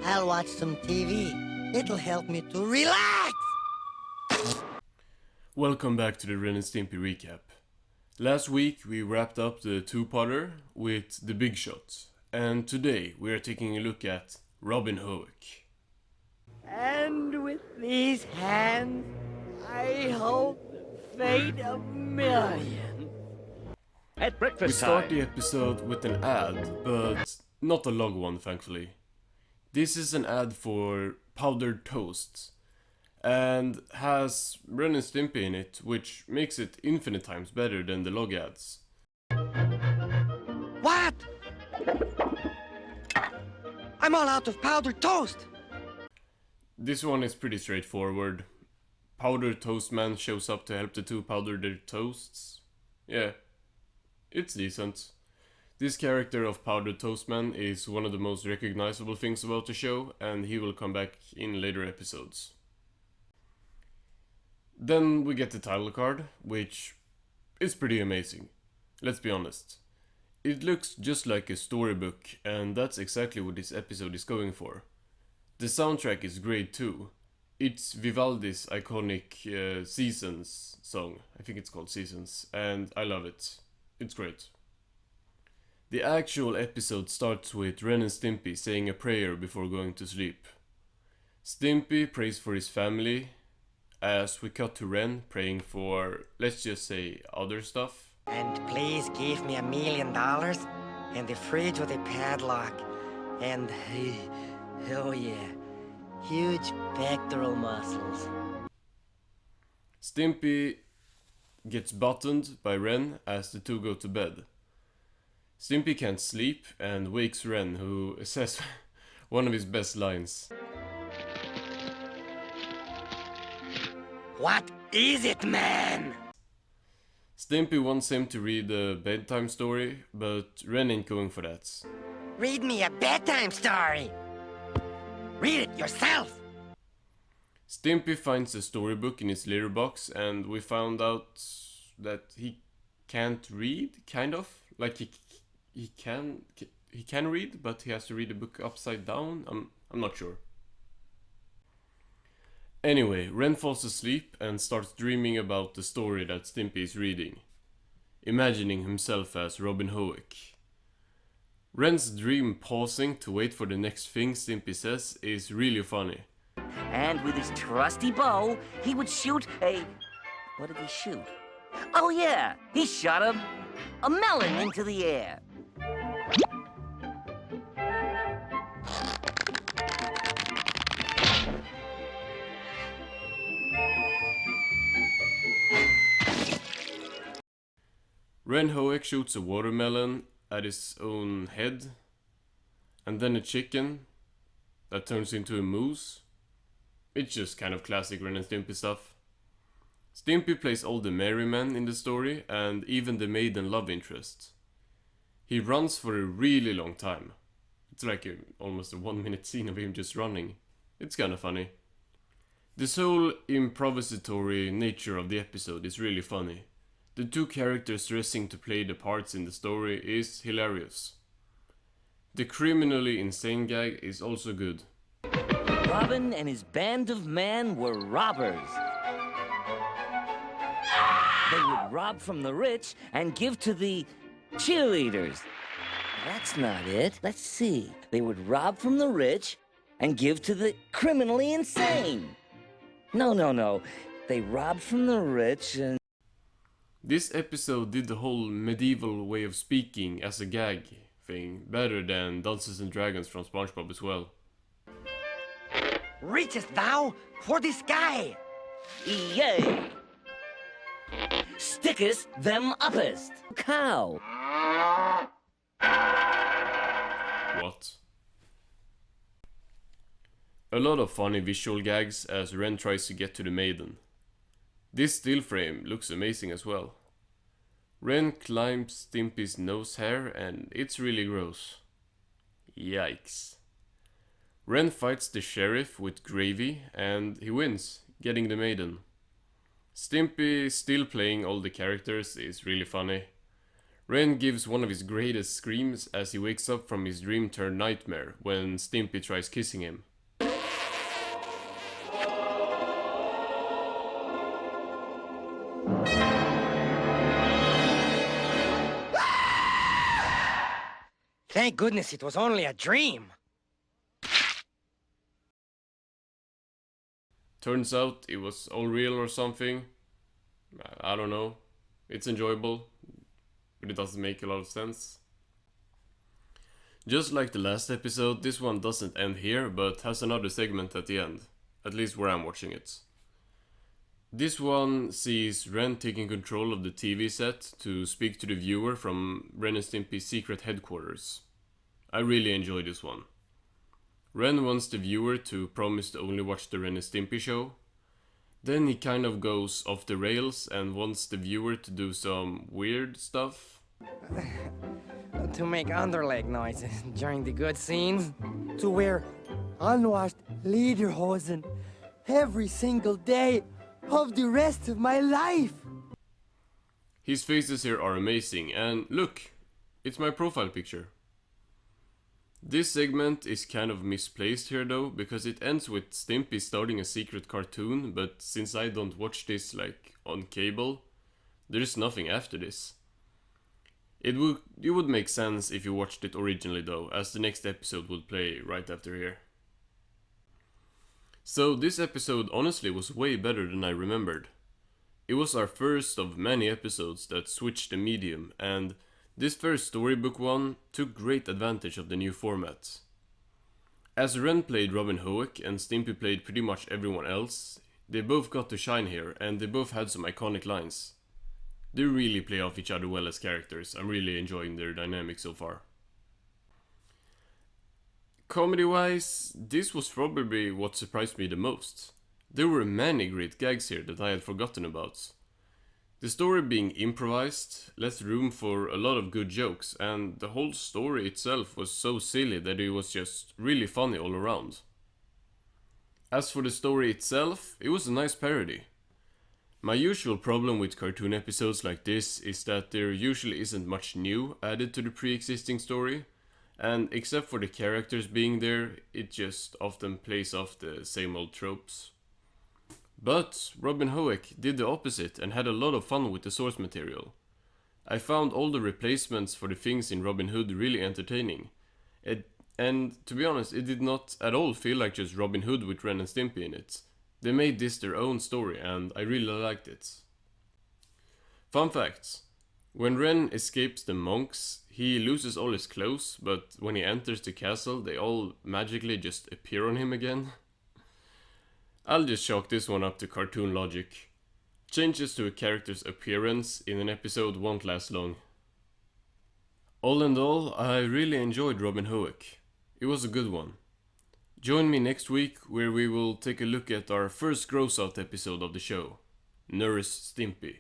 I'll watch some TV. It'll help me to relax! Welcome back to the Ren and Stimpy recap. Last week we wrapped up the two-parter with The Big Shot, and today we are taking a look at Robin Hoek. And with these hands, I hold the fate of millions. At breakfast We start time. the episode with an ad, but not a long one, thankfully. This is an ad for powdered toast, and has Ren and Stimpy in it, which makes it infinite times better than the log ads. What? I'm all out of powdered toast! This one is pretty straightforward. Powdered Toast Man shows up to help the two powder their toasts. Yeah, it's decent. This character of Powdered Toast Man is one of the most recognizable things about the show, and he will come back in later episodes. Then we get the title card, which is pretty amazing. Let's be honest. It looks just like a storybook, and that's exactly what this episode is going for. The soundtrack is great too. It's Vivaldi's iconic Seasons song. I think it's called Seasons, and I love it. It's great. The actual episode starts with Ren and Stimpy saying a prayer before going to sleep. Stimpy prays for his family, as we cut to Ren praying for, let's just say, other stuff. And please give me $1 million, and the fridge with a padlock, and, oh yeah, huge pectoral muscles. Stimpy gets buttoned by Ren as the two go to bed. Stimpy can't sleep and wakes Ren, who says one of his best lines. What is it, man? Stimpy wants him to read a bedtime story, but Ren ain't going for that. Read me a bedtime story. Read it yourself. Stimpy finds a storybook in his litter box, and we found out that he can't read, kind of. Like he can read, but he has to read the book upside down. I'm not sure. Anyway, Ren falls asleep and starts dreaming about the story that Stimpy is reading, imagining himself as Robin Hoek. Ren's dream pausing to wait for the next thing Stimpy says is really funny. And with his trusty bow, he would shoot a... What did he shoot? Oh yeah, he shot a melon into the air. Ren Hoek shoots a watermelon at his own head, and then a chicken that turns into a moose. It's just kind of classic Ren and Stimpy stuff. Stimpy plays all the merry men in the story, and even the maiden love interest. He runs for a really long time. It's like almost a 1 minute scene of him just running. It's kinda funny. This whole improvisatory nature of the episode is really funny. The two characters dressing to play the parts in the story is hilarious. The criminally insane gag is also good. Robin and his band of men were robbers. They would rob from the rich and give to the cheerleaders. That's not it. Let's see. They would rob from the rich and give to the criminally insane. No. They robbed from the rich and... This episode did the whole medieval way of speaking as a gag thing better than Dungeons and Dragons from SpongeBob as well. Reachest thou for the sky? Yay! Stickest them uppest. Cow. What? A lot of funny visual gags as Ren tries to get to the maiden. This still frame looks amazing as well. Ren climbs Stimpy's nose hair and it's really gross. Yikes. Ren fights the sheriff with gravy and he wins, getting the maiden. Stimpy still playing all the characters is really funny. Ren gives one of his greatest screams as he wakes up from his dream turned nightmare when Stimpy tries kissing him. Thank goodness it was only a dream. Turns out it was all real or something. I don't know. It's enjoyable, but it doesn't make a lot of sense. Just like the last episode, this one doesn't end here, but has another segment at the end. At least where I'm watching it. This one sees Ren taking control of the TV set to speak to the viewer from Ren and Stimpy's secret headquarters. I really enjoy this one. Ren wants the viewer to promise to only watch the Ren and Stimpy show. Then he kind of goes off the rails and wants the viewer to do some weird stuff. To make underleg noises during the good scenes. To wear unwashed lederhosen every single day of the rest of my life. His faces here are amazing, and look, it's my profile picture. This segment is kind of misplaced here though, because it ends with Stimpy starting a secret cartoon, but since I don't watch this like on cable, there's nothing after this. It would make sense if you watched it originally though, as the next episode would play right after here. So this episode honestly was way better than I remembered. It was our first of many episodes that switched the medium, and this first storybook one took great advantage of the new format. As Ren played Robin Hoek and Stimpy played pretty much everyone else, they both got to shine here and they both had some iconic lines. They really play off each other well as characters. I'm really enjoying their dynamic so far. Comedy-wise, this was probably what surprised me the most. There were many great gags here that I had forgotten about. The story being improvised left room for a lot of good jokes, and the whole story itself was so silly that it was just really funny all around. As for the story itself, it was a nice parody. My usual problem with cartoon episodes like this is that there usually isn't much new added to the pre-existing story, and except for the characters being there, it just often plays off the same old tropes. But Robin Hoek did the opposite and had a lot of fun with the source material. I found all the replacements for the things in Robin Hood really entertaining. And to be honest, it did not at all feel like just Robin Hood with Ren and Stimpy in it. They made this their own story and I really liked it. Fun facts. When Ren escapes the monks, he loses all his clothes, but when he enters the castle, they all magically just appear on him again. I'll just chalk this one up to cartoon logic. Changes to a character's appearance in an episode won't last long. All in all, I really enjoyed Robin Hoek. It was a good one. Join me next week where we will take a look at our first gross out episode of the show, Nurse Stimpy.